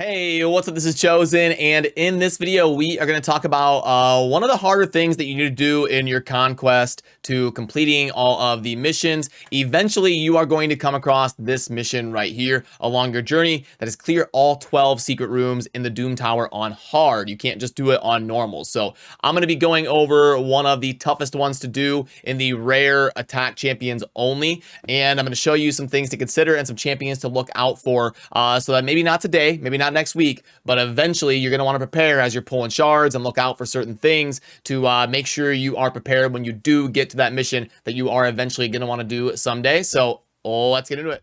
Hey, what's up? This is Chosen, and in this video, we are going to talk about one of the harder things that you need to do in your conquest to completing all of the missions. Eventually, you are going to come across this mission right here along your journey that is clear all 12 secret rooms in the Doom Tower on hard. You can't just do it on normal. So I'm going to be going over one of the toughest ones to do in the rare attack champions only, and I'm going to show you some things to consider and some champions to look out for so that maybe not today, maybe not next week, but eventually you're going to want to prepare as you're pulling shards and look out for certain things to make sure you are prepared when you do get to that mission that you are eventually going to want to do someday. So let's get into it.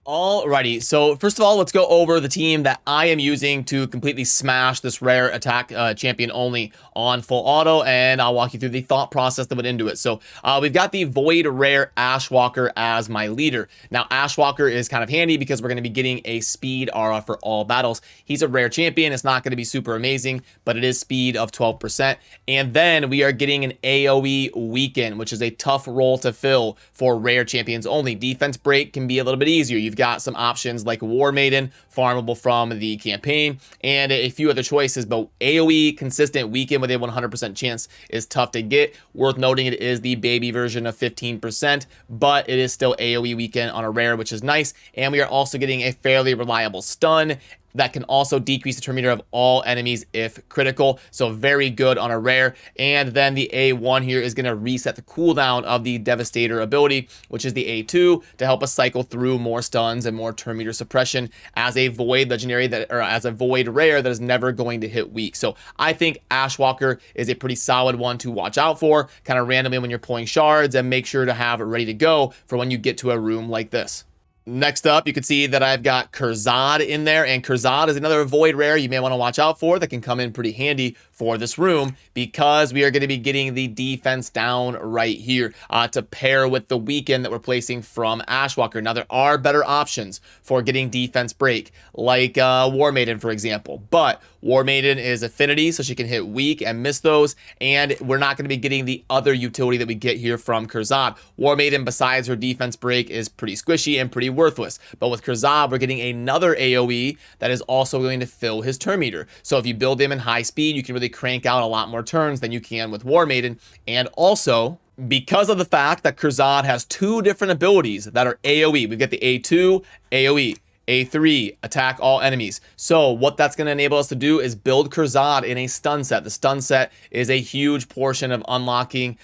Alrighty, so first of all, let's go over the team that I am using to completely smash this rare attack champion only on full auto, and I'll walk you through the thought process that went into it. So we've got the Void Rare Ashwalker as my leader. Now, Ashwalker is kind of handy because we're going to be getting a speed aura for all battles. He's a rare champion. It's not going to be super amazing, but it is speed of 12%. And then we are getting an AoE weaken, which is a tough role to fill for rare champions only. Defense break can be a little bit easier. You've got some options like War Maiden, farmable from the campaign, and a few other choices, but AoE consistent weaken with a 100% chance is tough to get. Worth noting, it is the baby version of 15%, but it is still AoE weaken on a rare, which is nice, and we are also getting a fairly reliable stun that can also decrease the turn meter of all enemies if critical. So very good on a rare. And then the A1 here is going to reset the cooldown of the Devastator ability, which is the A2, to help us cycle through more stuns and more turn meter suppression as a void legendary or as a void rare that is never going to hit weak. So I think Ashwalker is a pretty solid one to watch out for, kind of randomly when you're pulling shards, and make sure to have it ready to go for when you get to a room like this. Next up, you can see that I've got Kurzad in there, and Kurzad is another void rare you may want to watch out for that can come in pretty handy for this room because we are going to be getting the defense down right here to pair with the weaken that we're placing from Ashwalker. Now, there are better options for getting defense break, like War Maiden, for example, but War Maiden is affinity, so she can hit weak and miss those, and we're not going to be getting the other utility that we get here from Kurzad. War Maiden, besides her defense break, is pretty squishy and pretty worthless, but with Kurzad, we're getting another AoE that is also going to fill his turn meter. So if you build him in high speed, you can really crank out a lot more turns than you can with War Maiden, and also because of the fact that Kurzad has two different abilities that are AoE. We've got the A2 AoE, A3, attack all enemies. So what that's going to enable us to do is build Kurzad in a stun set. The stun set is a huge portion of unlocking,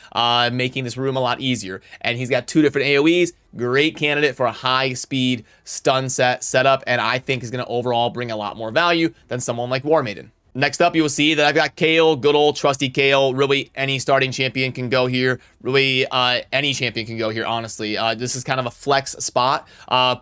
making this room a lot easier. And he's got two different AoEs. Great candidate for a high speed stun set setup, and I think is going to overall bring a lot more value than someone like War Maiden. Next up, you will see that I've got Kale, good old trusty Kale. Really, any starting champion can go here. Really, any champion can go here, honestly. This is kind of a flex spot.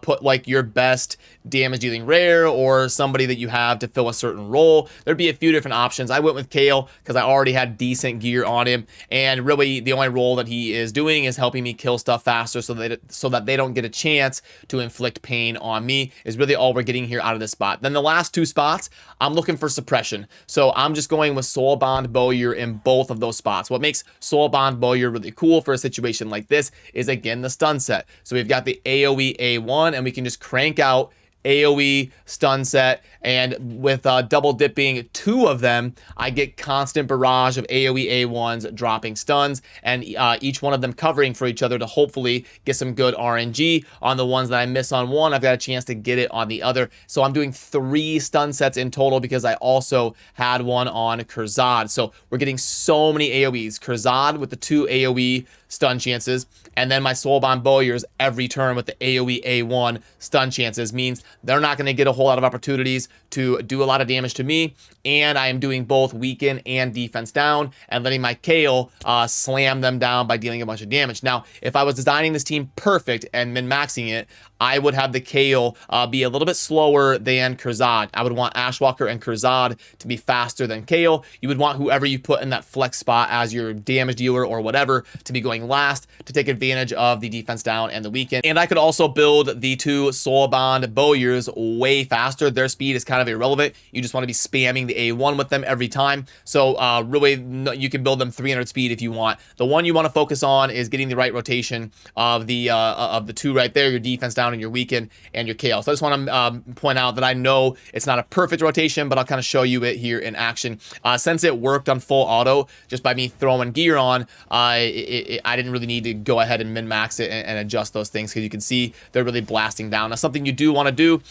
Put like your best damage dealing rare or somebody that you have to fill a certain role. There'd be a few different options. I went with Kale because I already had decent gear on him, and really the only role that he is doing is helping me kill stuff faster so that they don't get a chance to inflict pain on me is really all we're getting here out of this spot. Then the last two spots, I'm looking for suppression. So I'm just going with Soulbond Bowyer in both of those spots. What makes Soulbond Bowyer really cool for a situation like this is, again, the stun set. So we've got the AoE A1, and we can just crank out AoE stun set, and with double dipping two of them, I get constant barrage of AoE A1s dropping stuns, and each one of them covering for each other to hopefully get some good RNG. On the ones that I miss on one, I've got a chance to get it on the other. So I'm doing 3 stun sets in total because I also had one on Kurzad. So we're getting so many AoEs. Kurzad with the 2 AoE stun chances, and then my Soulbond Bowyers every turn with the AoE A1 stun chances means they're not going to get a whole lot of opportunities to do a lot of damage to me, and I am doing both weaken and defense down and letting my Kale slam them down by dealing a bunch of damage. Now, if I was designing this team perfect and min-maxing it, I would have the Kale be a little bit slower than Kurzad. I would want Ashwalker and Kurzad to be faster than Kale. You would want whoever you put in that flex spot as your damage dealer or whatever to be going going last to take advantage of the defense down and the weaken. And I could also build the two soul bond bowyers way faster. Their speed is kind of irrelevant. You just want to be spamming the A1 with them every time. So really, you can build them 300 speed if you want. The one you want to focus on is getting the right rotation of the two right there, your defense down and your weaken and your KO. So I just want to point out that I know it's not a perfect rotation, but I'll kind of show you it here in action. Since it worked on full auto, just by me throwing gear on, I didn't really need to go ahead and min-max it and adjust those things, because you can see they're really blasting down. Now, something you do want to do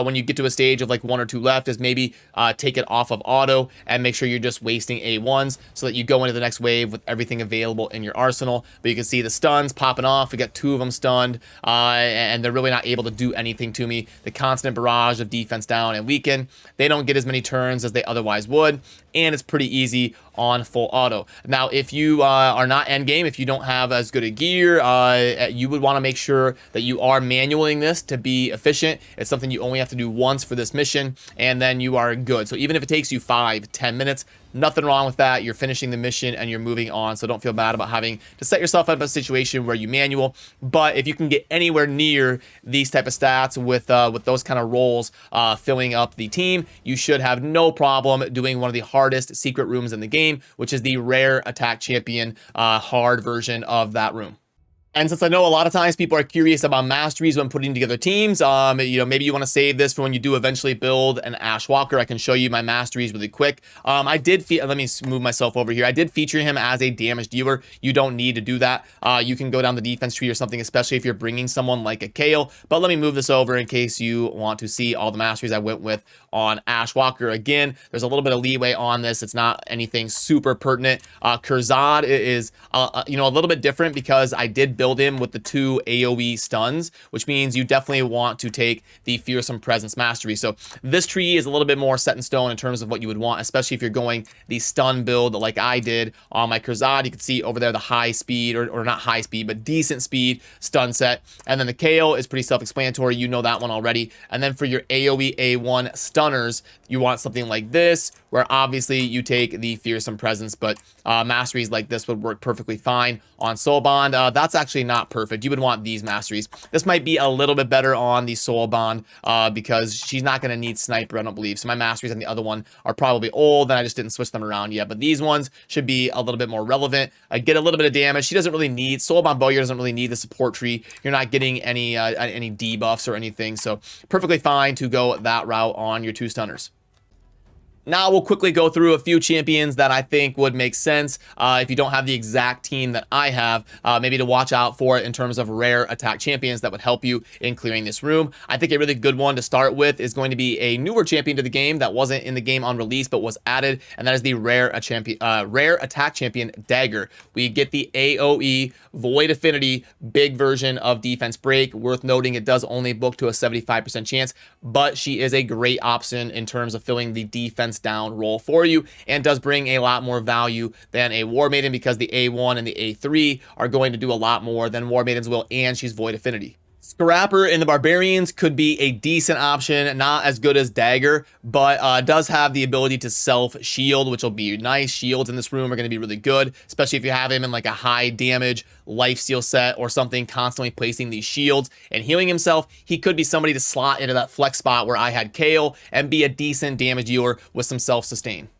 when you get to a stage of like 1 or 2 left is maybe take it off of auto and make sure you're just wasting A1s so that you go into the next wave with everything available in your arsenal. But you can see the stuns popping off. We got 2 of them stunned, and they're really not able to do anything to me. The constant barrage of defense down and weaken, they don't get as many turns as they otherwise would, and it's pretty easy on full auto. Now, if you are not end game, if you don't have as good a gear, you would want to make sure that you are manualing this to be efficient. It's something you only have to do once for this mission, and then you are good. So even if it takes you 5-10 minutes, nothing wrong with that. You're finishing the mission and you're moving on. So don't feel bad about having to set yourself up in a situation where you manual. But if you can get anywhere near these type of stats with those kind of roles filling up the team, you should have no problem doing one of the hardest secret rooms in the game, which is the rare attack champion hard version of that room. And since I know a lot of times people are curious about masteries when putting together teams, maybe you want to save this for when you do eventually build an Ash Walker. I can show you my masteries really quick. Let me move myself over here. I did feature him as a damage dealer. You don't need to do that. You can go down the defense tree or something, especially if you're bringing someone like a Kale. But let me move this over in case you want to see all the masteries I went with on Ash Walker. Again, there's a little bit of leeway on this. It's not anything super pertinent. Kurzad is a little bit different because I did build him with the 2 AoE stuns, which means you definitely want to take the Fearsome Presence mastery. So this tree is a little bit more set in stone in terms of what you would want, especially if you're going the stun build like I did on my Kurzad. You can see over there the high speed, or not high speed, but decent speed stun set. And then the KO is pretty self-explanatory. You know that one already. And then for your AoE A1 stunners, you want something like this, where obviously you take the Fearsome Presence, but masteries like this would work perfectly fine on Soul Bond. That's actually not perfect. You would want these masteries. This might be a little bit better on the Soul Bond because she's not going to need Sniper, I don't believe. So my masteries on the other one are probably old, and I just didn't switch them around yet. But these ones should be a little bit more relevant. Get a little bit of damage. She doesn't really need, Soul Bond Bowyer doesn't really need the support tree. You're not getting any debuffs or anything. So perfectly fine to go that route on your 2 stunners. Now we'll quickly go through a few champions that I think would make sense if you don't have the exact team that I have, maybe to watch out for in terms of rare attack champions that would help you in clearing this room. I think a really good one to start with is going to be a newer champion to the game that wasn't in the game on release but was added, and that is the rare attack champion Dagger. We get the AoE Void Affinity big version of defense break. Worth noting, it does only book to a 75% chance, but she is a great option in terms of filling the defense down role for you, and does bring a lot more value than a War Maiden, because the A1 and the A3 are going to do a lot more than War Maidens will, and she's Void Affinity. Scrapper in the Barbarians could be a decent option, not as good as Dagger, but does have the ability to self-shield, which will be nice. Shields in this room are going to be really good, especially if you have him in like a high damage lifesteal set or something, constantly placing these shields and healing himself. He could be somebody to slot into that flex spot where I had Kale and be a decent damage dealer with some self-sustain.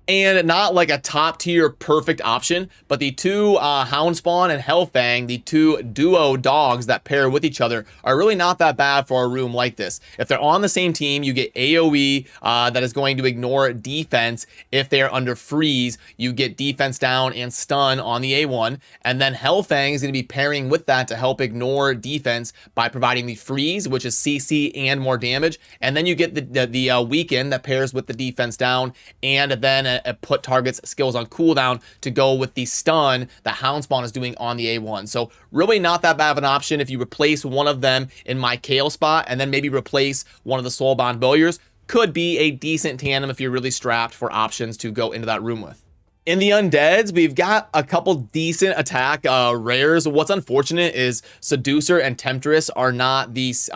And not like a top tier perfect option, but the 2 Houndspawn and Hellfang, the 2 duo dogs that pair with each other, are really not that bad for a room like this. If they're on the same team, you get AoE that is going to ignore defense. If they're under freeze, you get defense down and stun on the A1. And then Hellfang is going to be pairing with that to help ignore defense by providing the freeze, which is CC and more damage. And then you get the weaken that pairs with the defense down, and then put targets skills on cooldown to go with the stun that Houndspawn is doing on the A1. So really not that bad of an option if you replace one of them in my Kale spot, and then maybe replace one of the Soul Bond Bowyers. Could be a decent tandem if you're really strapped for options to go into that room with. In the undeads, we've got a couple decent attack rares. What's unfortunate is Seducer and Temptress are not these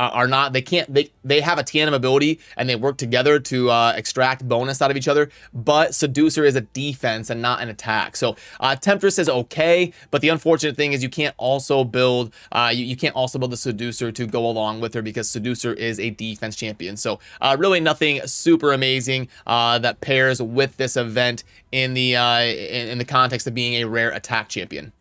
they have a tandem ability and they work together to extract bonus out of each other, but Seducer is a defense and not an attack. So Temptress is okay, but the unfortunate thing is you can't also build you can't also build the Seducer to go along with her, because Seducer is a defense champion. So really nothing super amazing that pairs with this event in the context of being a rare attack champion.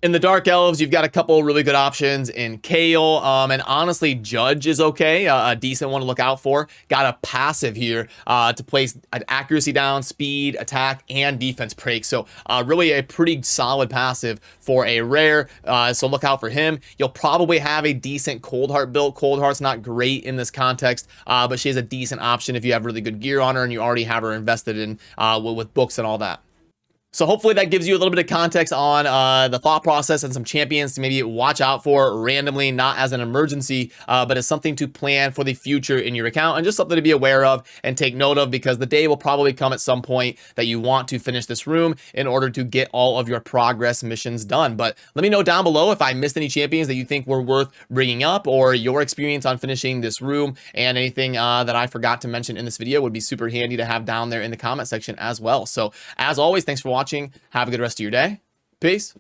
In the Dark Elves, you've got a couple really good options in Kale, and honestly, Judge is okay, a decent one to look out for. Got a passive here to place an accuracy down, speed, attack, and defense break. So really a pretty solid passive for a rare, so look out for him. You'll probably have a decent Cold Heart build. Cold Heart's not great in this context, but she's a decent option if you have really good gear on her and you already have her invested in with books and all that. So hopefully that gives you a little bit of context on the thought process and some champions to maybe watch out for randomly, not as an emergency, but as something to plan for the future in your account, and just something to be aware of and take note of, because the day will probably come at some point that you want to finish this room in order to get all of your progress missions done. But let me know down below if I missed any champions that you think were worth bringing up, or your experience on finishing this room, and anything that I forgot to mention in this video would be super handy to have down there in the comment section as well. So as always, thanks for watching. Have a good rest of your day. Peace.